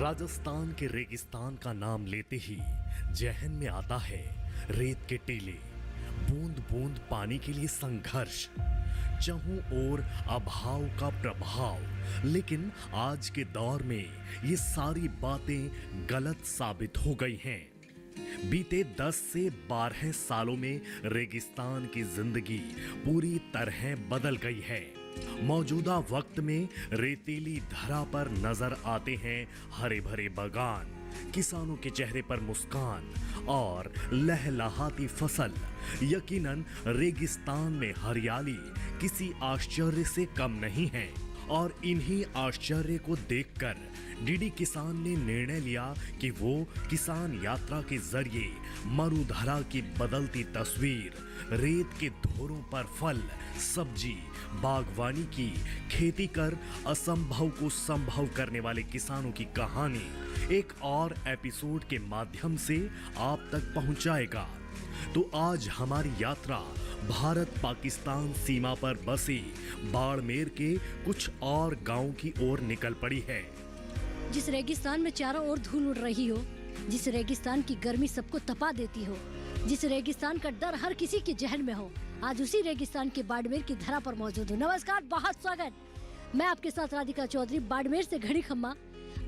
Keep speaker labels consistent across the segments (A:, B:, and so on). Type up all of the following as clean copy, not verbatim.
A: राजस्थान के रेगिस्तान का नाम लेते ही जहन में आता है रेत के टीले, बूंद बूंद पानी के लिए संघर्ष, चारों ओर अभाव का प्रभाव। लेकिन आज के दौर में ये सारी बातें गलत साबित हो गई हैं। बीते 10 से 12 सालों में रेगिस्तान की जिंदगी पूरी तरह बदल गई है। मौजूदा वक्त में रेतीली धरा पर नजर आते हैं हरे भरे बागान, किसानों के चेहरे पर मुस्कान और लहलहाती फसल। यकीनन रेगिस्तान में हरियाली किसी आश्चर्य से कम नहीं है और इन्हीं आश्चर्य को देखकर डीडी किसान ने निर्णय लिया कि वो किसान यात्रा के जरिए मरुधरा की बदलती तस्वीर, रेत के धोरों पर फल, सब्जी, बागवानी की खेती कर असंभव को संभव करने वाले किसानों की कहानी एक और एपिसोड के माध्यम से आप तक पहुंचाएगा। तो आज हमारी यात्रा भारत पाकिस्तान सीमा पर बसे बाड़मेर के कुछ और गांव की ओर निकल पड़ी है।
B: जिस रेगिस्तान में चारों ओर धूल उड़ रही हो, जिस रेगिस्तान की गर्मी सबको तपा देती हो, जिस रेगिस्तान का डर हर किसी के जहन में हो, आज उसी रेगिस्तान के बाड़मेर की धरा पर मौजूद हूँ। नमस्कार, बहुत स्वागत। मैं आपके साथ राधिका चौधरी, बाड़मेर से घड़ी खम्मा।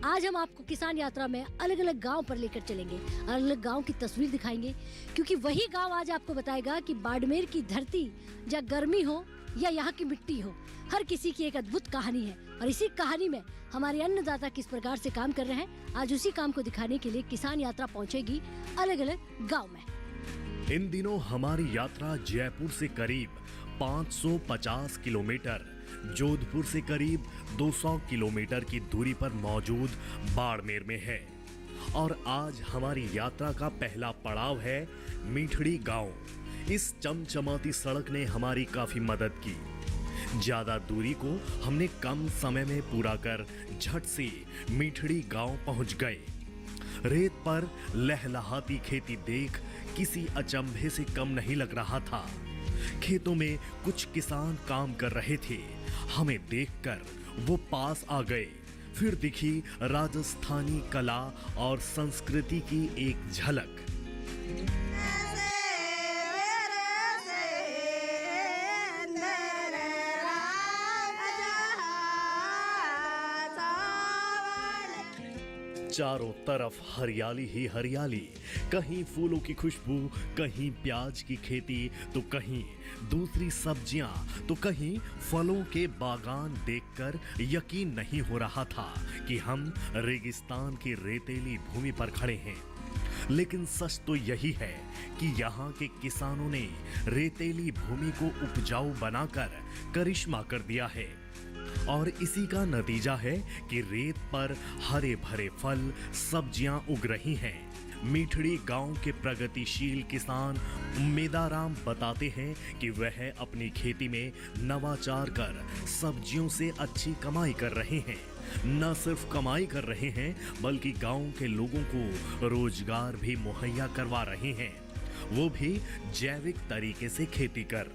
B: आज हम आपको किसान यात्रा में अलग अलग गांव पर लेकर चलेंगे, अलग अलग गांव की तस्वीर दिखाएंगे, क्योंकि वही गांव आज आपको बताएगा कि बाड़मेर की धरती या गर्मी हो या यहाँ की मिट्टी हो, हर किसी की एक अद्भुत कहानी है। और इसी कहानी में हमारे अन्नदाता किस प्रकार से काम कर रहे हैं, आज उसी काम को दिखाने के लिए किसान यात्रा पहुँचेगी अलग अलग गाँव में।
A: इन दिनों हमारी यात्रा जयपुर से करीब 550 किलोमीटर, जोधपुर से करीब 200 किलोमीटर की दूरी पर मौजूद बाड़मेर में है और आज हमारी यात्रा का पहला पड़ाव है मीठड़ी गांव। इस चमचमाती सड़क ने हमारी काफी मदद की। ज्यादा दूरी को हमने कम समय में पूरा कर झट से मीठड़ी गांव पहुंच गए। रेत पर लहलहाती खेती देख किसी अचंभे से कम नहीं लग रहा था। खेतों में कुछ किसान काम कर रहे थे। हमें देखकर वो पास आ गए। फिर दिखी राजस्थानी कला और संस्कृति की एक झलक। चारों तरफ हरियाली ही हरियाली, कहीं फूलों की खुशबू, कहीं प्याज की खेती, तो कहीं दूसरी सब्जियां, तो कहीं फलों के बागान देखकर यकीन नहीं हो रहा था कि हम रेगिस्तान की रेतीली भूमि पर खड़े हैं। लेकिन सच तो यही है कि यहाँ के किसानों ने रेतीली भूमि को उपजाऊ बनाकर करिश्मा कर दिया है और इसी का नतीजा है कि रेत पर हरे भरे फल, सब्जियां उग रही हैं। मीठड़ी गांव के प्रगतिशील किसान मेदाराम बताते हैं कि वह अपनी खेती में नवाचार कर सब्जियों से अच्छी कमाई कर रहे हैं। न सिर्फ कमाई कर रहे हैं बल्कि गांव के लोगों को रोजगार भी मुहैया करवा रहे हैं, वो भी जैविक तरीके से खेती कर।